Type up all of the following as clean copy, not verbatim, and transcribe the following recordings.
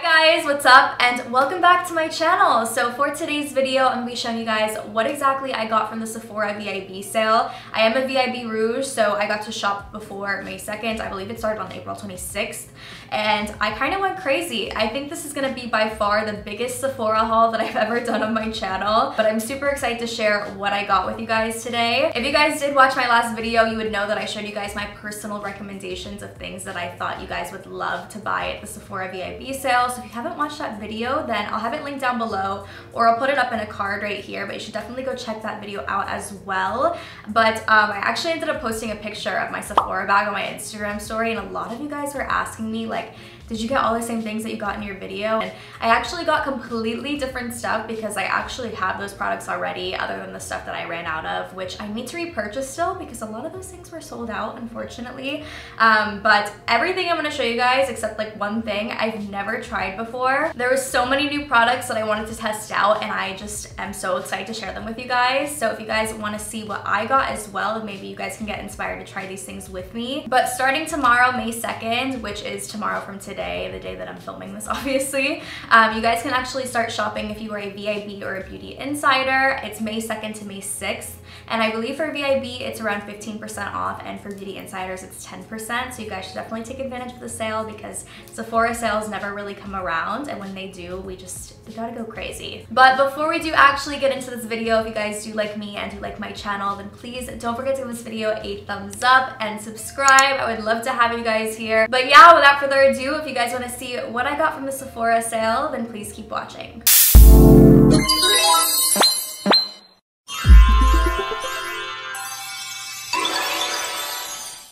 Hi guys, what's up and welcome back to my channel. So for today's video, I'm going to be showing you guys what exactly I got from the Sephora VIB sale. I am a VIB Rouge, so I got to shop before May 2nd. I believe it started on April 26th and I kind of went crazy. I think this is going to be by far the biggest Sephora haul that I've ever done on my channel, but I'm super excited to share what I got with you guys today. If you guys did watch my last video, you would know that I showed you guys my personal recommendations of things that I thought you guys would love to buy at the Sephora VIB sale. So if you haven't watched that video, then I'll have it linked down below or I'll put it up in a card right here, but you should definitely go check that video out as well. But I actually ended up posting a picture of my Sephora bag on my Instagram story, and a lot of you guys were asking me like, did you get all the same things that you got in your video? And I actually got completely different stuff because I actually have those products already other than the stuff that I ran out of, which I need to repurchase still because a lot of those things were sold out, unfortunately. But everything I'm gonna show you guys, except like one thing I've never tried before. There were so many new products that I wanted to test out, and I just am so excited to share them with you guys. So if you guys wanna see what I got as well, maybe you guys can get inspired to try these things with me. But starting tomorrow, May 2nd, which is tomorrow from today, the day that I'm filming this, obviously, you guys can actually start shopping if you are a VIB or a beauty insider. It's May 2nd to May 6th, and I believe for VIB it's around 15% off, and for beauty insiders it's 10%, so you guys should definitely take advantage of the sale because Sephora sales never really come around, and when they do, we gotta go crazy. But before we do actually get into this video, if you guys do like me and do like my channel, then please don't forget to give this video a thumbs up and subscribe. I would love to have you guys here. But yeah, without further ado, if you guys want to see what I got from the Sephora sale, then please keep watching.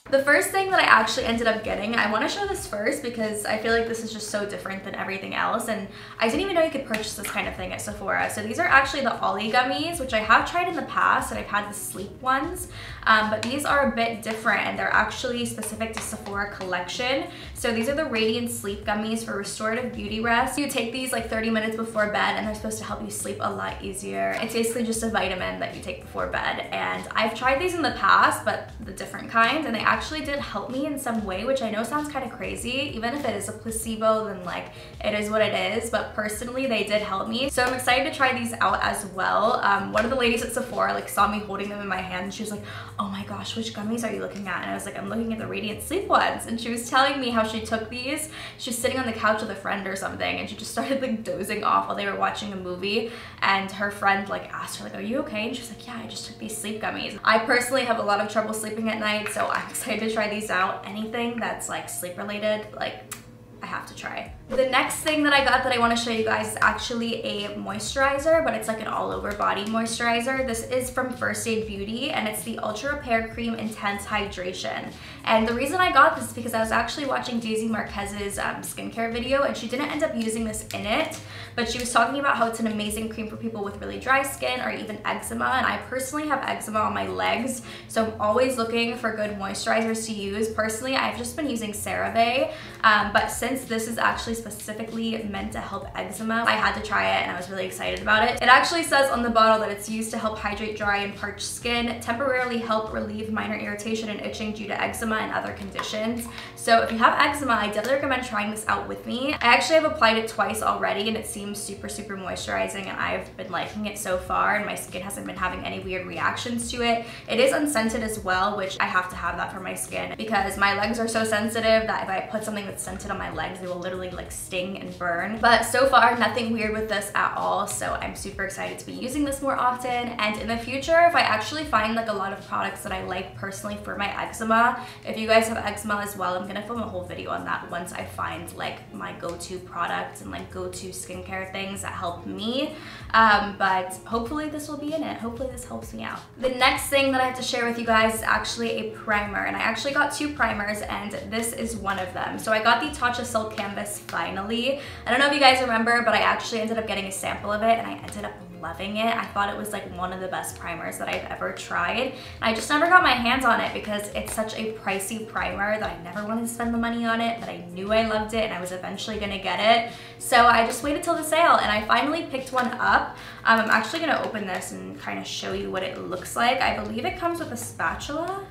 The first thing that I actually ended up getting, I want to show this first because I feel like this is just so different than everything else, and I didn't even know you could purchase this kind of thing at Sephora. So these are actually the OLLY gummies, which I have tried in the past, and I've had the sleep ones, but these are a bit different and they're actually specific to Sephora collection. So these are the Radiant Sleep Gummies for restorative beauty rest. You take these like 30 minutes before bed and they're supposed to help you sleep a lot easier. It's basically just a vitamin that you take before bed, and I've tried these in the past, but the different kinds, and they actually did help me in some way, which I know sounds kind of crazy. Even if it is a placebo, then like it is what it is, but personally they did help me. So I'm excited to try these out as well. One of the ladies at Sephora like saw me holding them in my hand and she was like, oh my gosh, which gummies are you looking at? And I was like, I'm looking at the Radiant Sleep ones. And she was telling me how she took these. She was sitting on the couch with a friend or something, and she just started like dozing off while they were watching a movie, and her friend like asked her like, are you okay? And she was like, yeah, I just took these sleep gummies. I personally have a lot of trouble sleeping at night, so I'm excited to try these out. Anything that's like sleep related, like I have to try. The next thing that I got that I want to show you guys is actually a moisturizer, but it's like an all over body moisturizer. This is from First Aid Beauty, and it's the Ultra Repair Cream Intense Hydration. And the reason I got this is because I was actually watching Daisy Marquez's skincare video, and she didn't end up using this in it, but she was talking about how it's an amazing cream for people with really dry skin or even eczema, and I personally have eczema on my legs, so I'm always looking for good moisturizers to use. Personally, I've just been using CeraVe, but since this is actually specifically meant to help eczema, I had to try it and I was really excited about it. It actually says on the bottle that it's used to help hydrate dry and parched skin, temporarily help relieve minor irritation and itching due to eczema and other conditions. So if you have eczema, I definitely recommend trying this out with me. I actually have applied it twice already and it seems super moisturizing, and I've been liking it so far, and my skin hasn't been having any weird reactions to it. It is unscented as well, which I have to have that for my skin because my legs are so sensitive that if I put something that's scented on my legs, they will literally like sting and burn. But so far, nothing weird with this at all, so I'm super excited to be using this more often. And in the future, if I actually find like a lot of products that I like personally for my eczema, if you guys have eczema as well, I'm gonna film a whole video on that once I find like my go-to products and like go-to skincare things that help me. But hopefully this will be in it. Hopefully this helps me out. The next thing that I have to share with you guys is actually a primer, and I actually got two primers, and this is one of them. So I got the TATCHA Silk Canvas finally. I don't know if you guys remember, but I actually ended up getting a sample of it and I ended up loving it. I thought it was like one of the best primers that I've ever tried. And I just never got my hands on it because it's such a pricey primer that I never wanted to spend the money on it, but I knew I loved it and I was eventually gonna get it. So I just waited till the sale and I finally picked one up. I'm actually gonna open this and kind of show you what it looks like. I believe it comes with a spatula,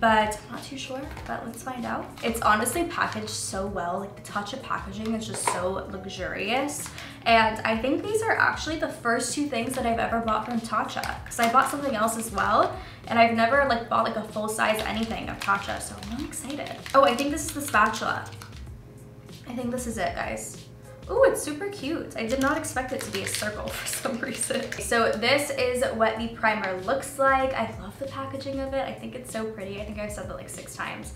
but I'm not too sure, but let's find out. It's honestly packaged so well. Like the TATCHA packaging is just so luxurious. And I think these are actually the first two things that I've ever bought from TATCHA, because I bought something else as well, and I've never like bought like a full size anything of TATCHA, so I'm really excited. Oh, I think this is the spatula. I think this is it, guys. Ooh, it's super cute. I did not expect it to be a circle for some reason. So this is what the primer looks like. I love the packaging of it. I think it's so pretty. I think I've said that like 6 times.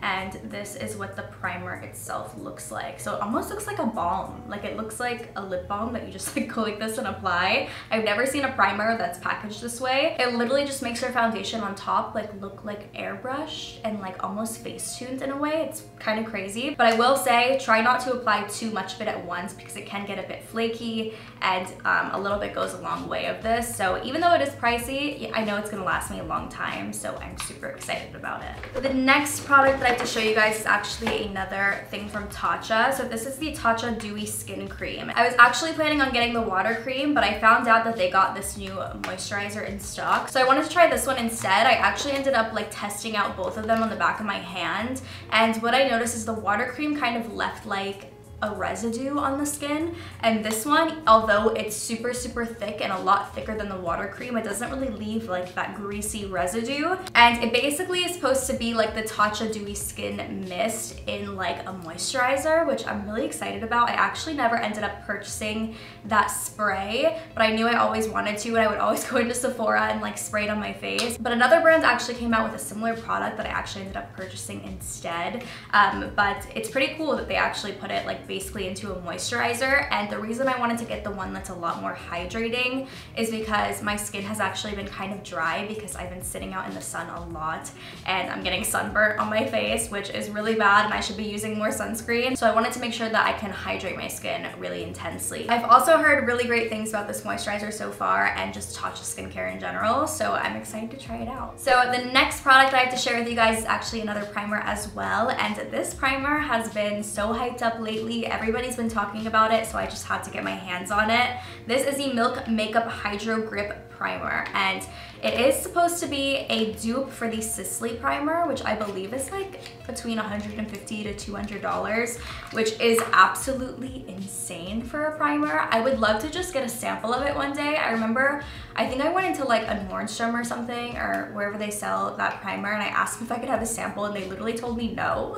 And this is what the primer itself looks like. So it almost looks like a balm. Like it looks like a lip balm that you just like go like this and apply. I've never seen a primer that's packaged this way. It literally just makes your foundation on top like look like airbrushed and like almost face tuned in a way. It's kind of crazy. But I will say, try not to apply too much of it at once because it can get a bit flaky, and a little bit goes a long way of this. So even though it is pricey, I know it's gonna last me a long time. So I'm super excited about it. The next product that I have to show you guys is actually another thing from TATCHA. So this is the TATCHA Dewy Skin Cream. I was actually planning on getting the water cream, but I found out that they got this new moisturizer in stock. So I wanted to try this one instead. I actually ended up like testing out both of them on the back of my hand. And what I noticed is the water cream kind of left like a residue on the skin, and this one, although it's super thick and a lot thicker than the water cream, it doesn't really leave like that greasy residue. And it basically is supposed to be like the TATCHA Dewy Skin Mist in like a moisturizer, which I'm really excited about. I actually never ended up purchasing that spray, but I knew I always wanted to, and I would always go into Sephora and like spray it on my face. But another brand actually came out with a similar product that I actually ended up purchasing instead. But it's pretty cool that they actually put it like basically into a moisturizer. And the reason I wanted to get the one that's a lot more hydrating is because my skin has actually been kind of dry because I've been sitting out in the sun a lot, and I'm getting sunburnt on my face, which is really bad, and I should be using more sunscreen. So I wanted to make sure that I can hydrate my skin really intensely. I've also heard really great things about this moisturizer so far, and just TATCHA skincare in general, so I'm excited to try it out. So the next product that I have to share with you guys is actually another primer as well, and this primer has been so hyped up lately. Everybody's been talking about it, so I just had to get my hands on it. This is the Milk Makeup Hydro Grip Primer, and it is supposed to be a dupe for the Sisley primer, which I believe is like between $150 to $200, which is absolutely insane for a primer. I would love to just get a sample of it one day. I remember, I think I went into like a Nordstrom or something, or wherever they sell that primer, and I asked them if I could have a sample, and they literally told me no,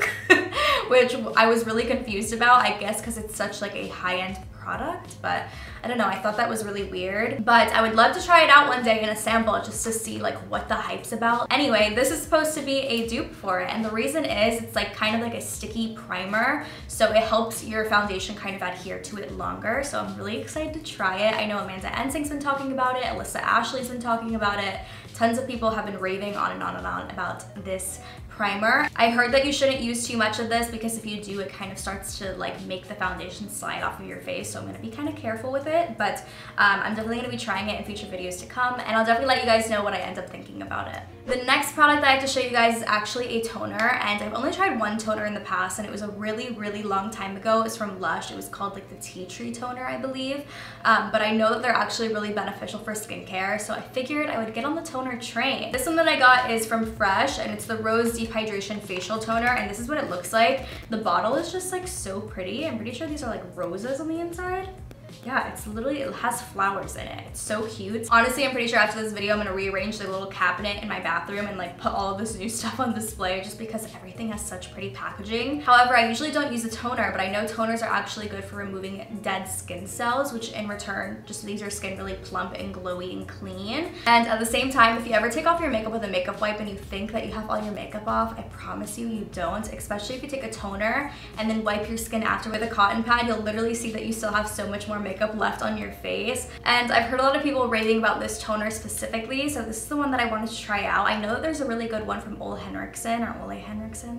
which I was really confused about, I guess because it's such like a high-end product, but I don't know, I thought that was really weird. But I would love to try it out one day in a sample just to see like what the hype's about. Anyway, this is supposed to be a dupe for it, and the reason is it's like kind of like a sticky primer, so it helps your foundation kind of adhere to it longer. So I'm really excited to try it. I know Amanda Ensing's been talking about it, Alyssa Ashley's been talking about it. Tons of people have been raving on and on and on about this primer. I heard that you shouldn't use too much of this because if you do, it kind of starts to like make the foundation slide off of your face, so I'm gonna be kind of careful with it, but I'm definitely gonna be trying it in future videos to come, and I'll definitely let you guys know what I end up thinking about it. The next product that I have to show you guys is actually a toner, and I've only tried one toner in the past, and it was a really long time ago. It was from Lush. It was called like the Tea Tree Toner, I believe, but I know that they're actually really beneficial for skincare, so I figured I would get on the toner train. This one that I got is from Fresh, and it's the Rose Deep Hydration Facial Toner, and this is what it looks like. The bottle is just like so pretty. I'm pretty sure these are like roses on the inside. Yeah, it's literally, it has flowers in it. It's so cute. Honestly, I'm pretty sure after this video, I'm gonna rearrange the little cabinet in my bathroom and like put all of this new stuff on display just because everything has such pretty packaging. However, I usually don't use a toner, but I know toners are actually good for removing dead skin cells, which in return just leaves your skin really plump and glowy and clean. And at the same time, if you ever take off your makeup with a makeup wipe and you think that you have all your makeup off, I promise you, you don't. Especially if you take a toner and then wipe your skin after with a cotton pad, you'll literally see that you still have so much more makeup left on your face. And I've heard a lot of people raving about this toner specifically, so this is the one that I wanted to try out. I know that there's a really good one from OLLY,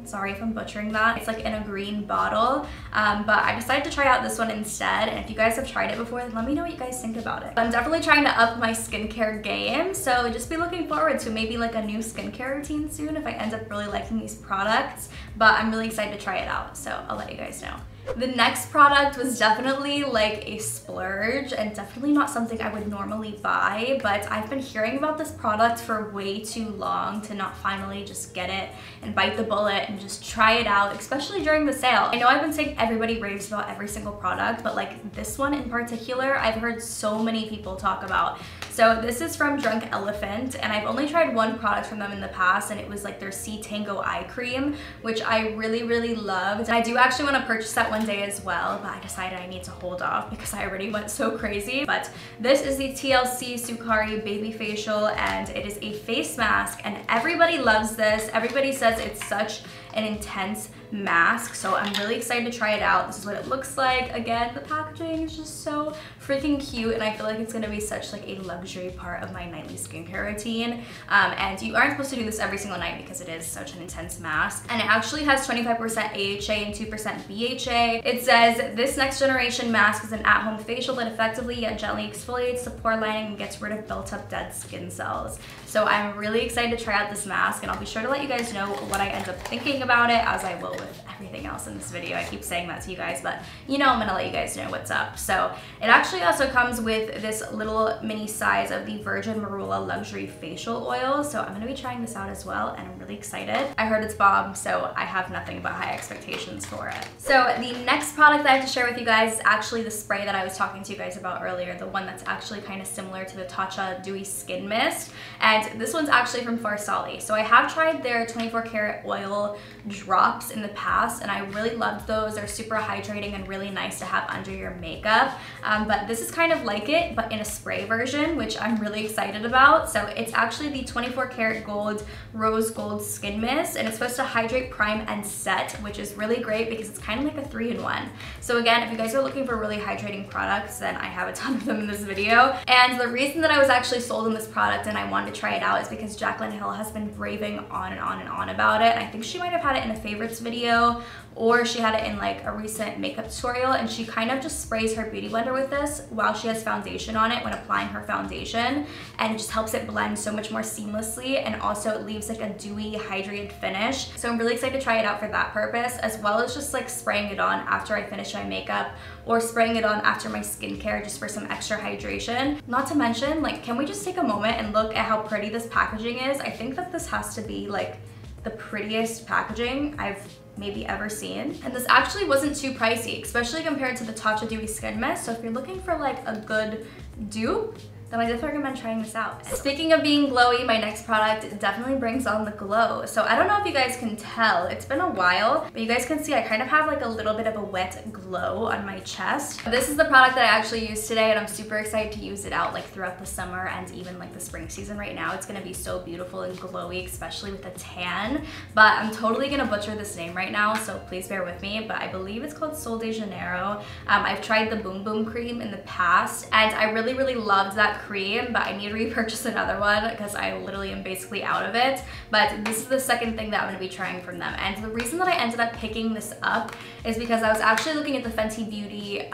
sorry if I'm butchering that. It's like in a green bottle, but I decided to try out this one instead, and if you guys have tried it before, then let me know what you guys think about it. I'm definitely trying to up my skincare game, so just be looking forward to maybe like a new skincare routine soon if I end up really liking these products, but I'm really excited to try it out, so I'll let you guys know. The next product was definitely like a splurge and definitely not something I would normally buy, but I've been hearing about this product for way too long to not finally just get it and bite the bullet and just try it out, especially during the sale. I know I've been saying everybody raves about every single product, but like this one in particular, I've heard so many people talk about. So this is from Drunk Elephant, and I've only tried one product from them in the past, and it was like their Sea Tango Eye Cream, which I really loved. And I do actually want to purchase that one day as well, but I decided I need to hold off because I already went so crazy. But this is the T.L.C. Sukari Babyfacial, and it is a face mask, and everybody loves this. Everybody says it's such an intense mask, so I'm really excited to try it out. This is what it looks like. Again, the packaging is just so freaking cute, and I feel like it's gonna be such like a luxury part of my nightly skincare routine. And you aren't supposed to do this every single night because it is such an intense mask. And it actually has 25% AHA and 2% BHA. It says, this next generation mask is an at-home facial that effectively yet gently exfoliates the pore lining and gets rid of built-up dead skin cells. So I'm really excited to try out this mask, and I'll be sure to let you guys know what I end up thinking about it, as I will with everything else in this video. I keep saying that to you guys, but you know I'm gonna let you guys know what's up. So it actually also comes with this little mini size of the Virgin Marula Luxury Facial Oil, so I'm gonna be trying this out as well, and I'm really excited. I heard it's bomb, so I have nothing but high expectations for it. So the next product that I have to share with you guys is actually the spray that I was talking to you guys about earlier, the one that's actually kind of similar to the TATCHA Dewy Skin Mist, and this one's actually from FARSÁLI. So I have tried their 24 karat oil drops in the past, and I really loved those. They're super hydrating and really nice to have under your makeup, but this is kind of like it, but in a spray version, which I'm really excited about. So it's actually the 24 karat gold rose gold skin mist, and it's supposed to hydrate, prime, and set, which is really great because it's kind of like a 3-in-1. So again, if you guys are looking for really hydrating products, then I have a ton of them in this video. And the reason that I was actually sold on this product and I wanted to try it out is because Jaclyn Hill has been raving on and on and on about it. And I think she might have had it in a favorites video, or she had it in like a recent makeup tutorial, and she kind of just sprays her beauty blender with this while she has foundation on it when applying her foundation, and it just helps it blend so much more seamlessly, and also it leaves like a dewy hydrated finish. So I'm really excited to try it out for that purpose, as well as just like spraying it on after I finish my makeup or spraying it on after my skincare just for some extra hydration. Not to mention, like, can we just take a moment and look at how pretty this packaging is? I think that this has to be like the prettiest packaging I've maybe ever seen. And this actually wasn't too pricey, especially compared to the TATCHA Dewy Skin Mist. So if you're looking for like a good dupe, then I definitely recommend trying this out. Speaking of being glowy, my next product definitely brings on the glow. So I don't know if you guys can tell, it's been a while, but you guys can see I kind of have like a little bit of a wet glow on my chest. This is the product that I actually used today, and I'm super excited to use it out like throughout the summer and even like the spring season right now. It's gonna be so beautiful and glowy, especially with a tan, but I'm totally gonna butcher this name right now, so please bear with me, but I believe it's called Sol de Janeiro. I've tried the Boom Boom cream in the past, and I really loved that cream, but I need to repurchase another one because I literally am basically out of it. But this is the second thing that I'm going to be trying from them, and the reason that I ended up picking this up is because I was actually looking at the Fenty Beauty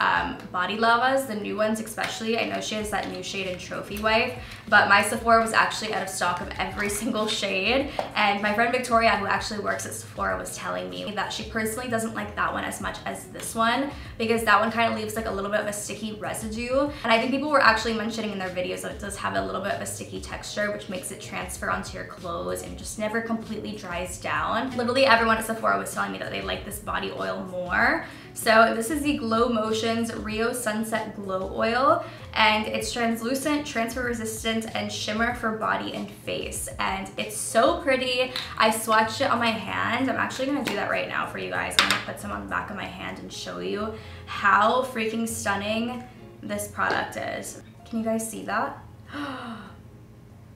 body lavas, the new ones especially. I know she has that new shade in Trophy Wife, but my Sephora was actually out of stock of every single shade, and my friend Victoria, who actually works at Sephora, was telling me that she personally doesn't like that one as much as this one because that one kind of leaves like a little bit of a sticky residue, and I think people were actually mentioning in their videos that it does have a little bit of a sticky texture, which makes it transfer onto your clothes and just never completely dries down. Literally everyone at Sephora was telling me that they like this body oil more. So this is the Glowmotions Rio Sunset Glow Oil, and it's translucent, transfer resistant, and shimmer for body and face, and it's so pretty. I swatched it on my hand. I'm actually gonna do that right now for you guys. I'm gonna put some on the back of my hand and show you how freaking stunning this product is. Can you guys see that?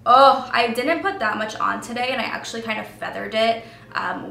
Oh, I didn't put that much on today, and I actually kind of feathered it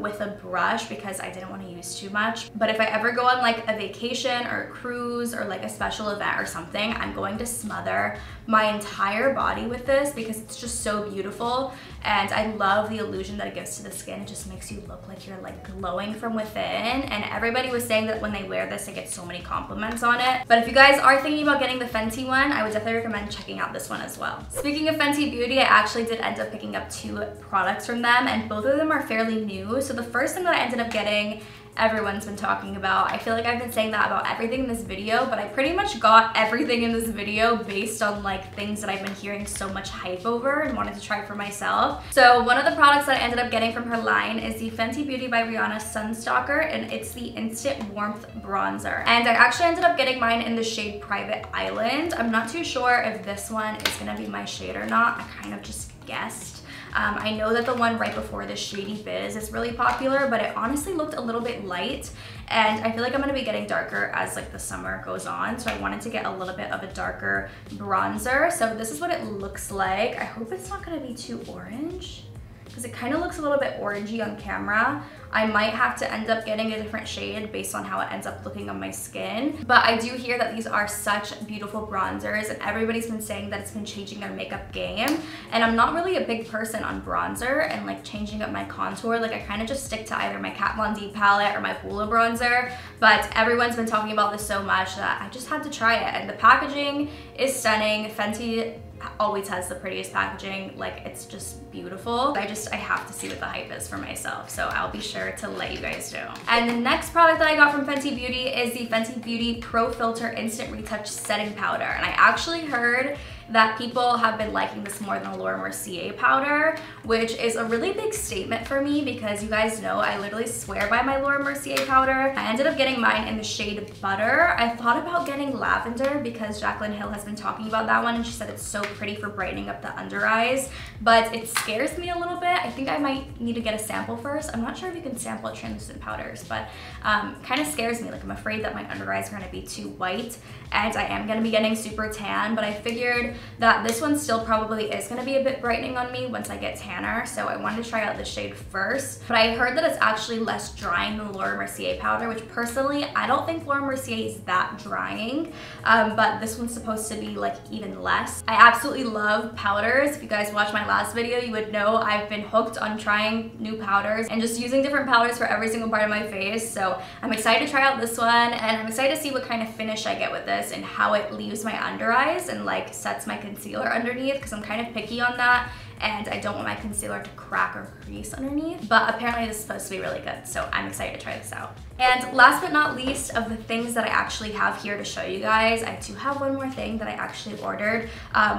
with a brush because I didn't want to use too much. But if I ever go on like a vacation or a cruise or like a special event or something, I'm going to smother my entire body with this because it's just so beautiful, and I love the illusion that it gives to the skin. It just makes you look like you're like glowing from within, and everybody was saying that when they wear this they get so many compliments on it. But if you guys are thinking about getting the Fenty one, I would definitely recommend checking out this one as well. Speaking of Fenty Beauty, I actually did end up picking up 2 products from them, and both of them are fairly new. So the first thing that I ended up getting everyone's been talking about. I feel like I've been saying that about everything in this video, but I pretty much got everything in this video based on like things that I've been hearing so much hype over and wanted to try for myself. So one of the products that I ended up getting from her line is the Fenty Beauty by Rihanna Sun Stalk'r, and it's the Instant Warmth Bronzer. And I actually ended up getting mine in the shade Private Island. I'm not too sure if this one is gonna be my shade or not. I kind of just guessed. I know that the one right before this, Shady Biz, is really popular, but it honestly looked a little bit light, and I feel like I'm gonna be getting darker as like the summer goes on, so I wanted to get a little bit of a darker bronzer. So this is what it looks like. I hope it's not gonna be too orange, because it kind of looks a little bit orangey on camera. I might have to end up getting a different shade based on how it ends up looking on my skin. But I do hear that these are such beautiful bronzers, and everybody's been saying that it's been changing their makeup game. And I'm not really a big person on bronzer and like changing up my contour. Like I kind of just stick to either my Kat Von D palette or my Hoola bronzer. But everyone's been talking about this so much that I just had to try it. And the packaging is stunning. Fenty always has the prettiest packaging. Like it's just beautiful. I have to see what the hype is for myself, so I'll be sure to let you guys know. And the next product that I got from Fenty Beauty is the Fenty Beauty Pro Filt'r Instant Retouch Setting Powder. And I actually heard that people have been liking this more than a Laura Mercier powder, which is a really big statement for me because you guys know I literally swear by my Laura Mercier powder. I ended up getting mine in the shade Butter. I thought about getting Lavender because Jaclyn Hill has been talking about that one, and she said it's so pretty for brightening up the under eyes, but it scares me a little bit. I think I might need to get a sample first. I'm not sure if you can sample translucent powders, but kind of scares me. Like I'm afraid that my under eyes are gonna be too white, and I am gonna be getting super tan, but I figured that this one still probably is gonna be a bit brightening on me once I get tanner, so I wanted to try out this shade first. But I heard that it's actually less drying than Laura Mercier powder, which personally, I don't think Laura Mercier is that drying, but this one's supposed to be like even less. I absolutely love powders. If you guys watched my last video, you would know I've been hooked on trying new powders and just using different powders for every single part of my face, so I'm excited to try out this one, and I'm excited to see what kind of finish I get with this and how it leaves my under eyes and like sets my concealer underneath, because I'm kind of picky on that and I don't want my concealer to crack or crease underneath. But apparently this is supposed to be really good, so I'm excited to try this out. And last but not least of the things that I actually have here to show you guys, I do have one more thing that I actually ordered,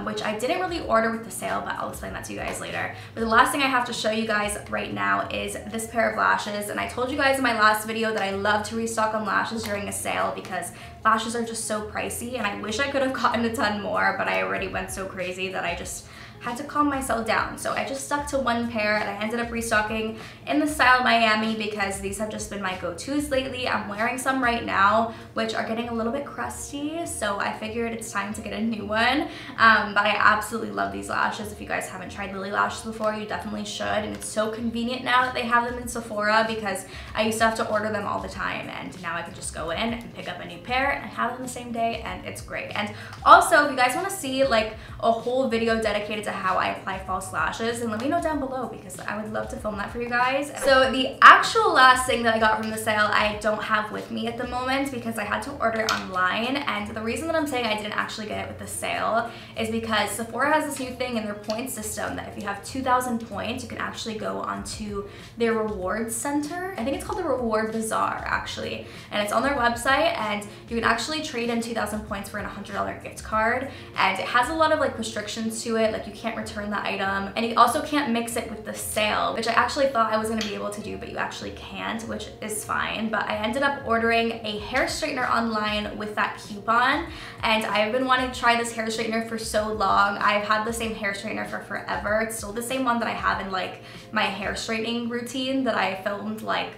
which I didn't really order with the sale, but I'll explain that to you guys later. But the last thing I have to show you guys right now is this pair of lashes. And I told you guys in my last video that I love to restock on lashes during a sale because lashes are just so pricey, and I wish I could have gotten a ton more, but I already went so crazy that I just had to calm myself down. So I just stuck to one pair, and I ended up restocking in the style Miami because these have just been my go-tos lately. I'm wearing some right now, which are getting a little bit crusty, so I figured it's time to get a new one. But I absolutely love these lashes. If you guys haven't tried Lilly lashes before, you definitely should, and it's so convenient now that they have them in Sephora because I used to have to order them all the time, and now I can just go in and pick up a new pair and have them the same day, and it's great. And also, if you guys want to see like a whole video dedicated to how I apply false lashes, and let me know down below because I would love to film that for you guys. So the actual last thing that I got from the sale I don't have with me at the moment because I had to order it online, and the reason that I'm saying I didn't actually get it with the sale is because Sephora has this new thing in their point system that if you have 2,000 points, you can actually go onto their rewards center. I think it's called the Reward Bazaar actually, and it's on their website, and you can actually trade in 2,000 points for an $100 gift card, and it has a lot of like restrictions to it, like you can't return the item, and you also can't mix it with the sale, which I actually thought I was going to be able to do, but you actually can't, which is fine. But I ended up ordering a hair straightener online with that coupon, and I've been wanting to try this hair straightener for so long. I've had the same hair straightener for forever. It's still the same one that I have in like my hair straightening routine that I filmed like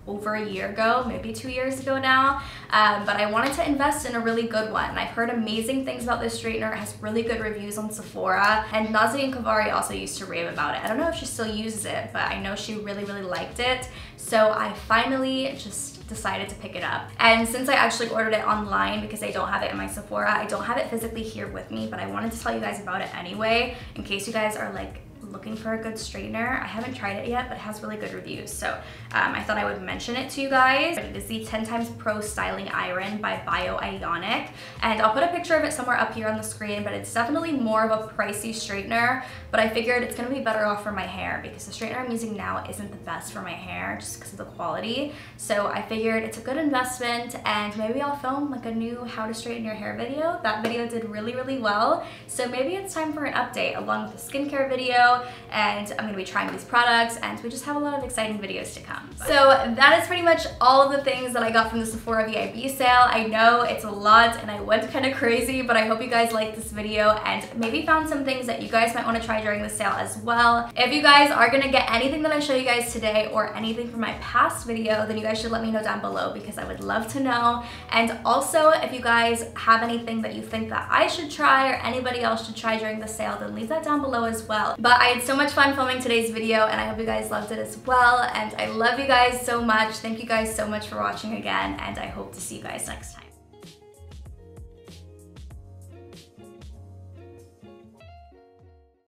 over a year ago, maybe 2 years ago now, but I wanted to invest in a really good one. I've heard amazing things about this straightener. It has really good reviews on Sephora, and Nazanin Kavari also used to rave about it. I don't know if she still uses it, but I know she really liked it, so I finally just decided to pick it up. And since I actually ordered it online because I don't have it in my Sephora, I don't have it physically here with me, but I wanted to tell you guys about it anyway in case you guys are like looking for a good straightener. I haven't tried it yet, but it has really good reviews, so I thought I would mention it to you guys. It is the 10 Times Pro Styling Iron by IONIC, and I'll put a picture of it somewhere up here on the screen, but it's definitely more of a pricey straightener, but I figured it's gonna be better off for my hair because the straightener I'm using now isn't the best for my hair just because of the quality. So I figured it's a good investment, and maybe I'll film like a new how to straighten your hair video. That video did really, really well, so maybe it's time for an update along with the skincare video, and I'm gonna be trying these products, and we just have a lot of exciting videos to come. So that is pretty much all of the things that I got from the Sephora VIB sale. I know it's a lot and I went kind of crazy, but I hope you guys liked this video and maybe found some things that you guys might want to try during the sale as well. If you guys are gonna get anything that I show you guys today or anything from my past video, then you guys should let me know down below because I would love to know. And also, if you guys have anything that you think that I should try or anybody else should try during the sale, then leave that down below as well. But I had so much fun filming today's video, and I hope you guys loved it as well, and I love you guys so much. Thank you guys so much for watching again, and I hope to see you guys next time.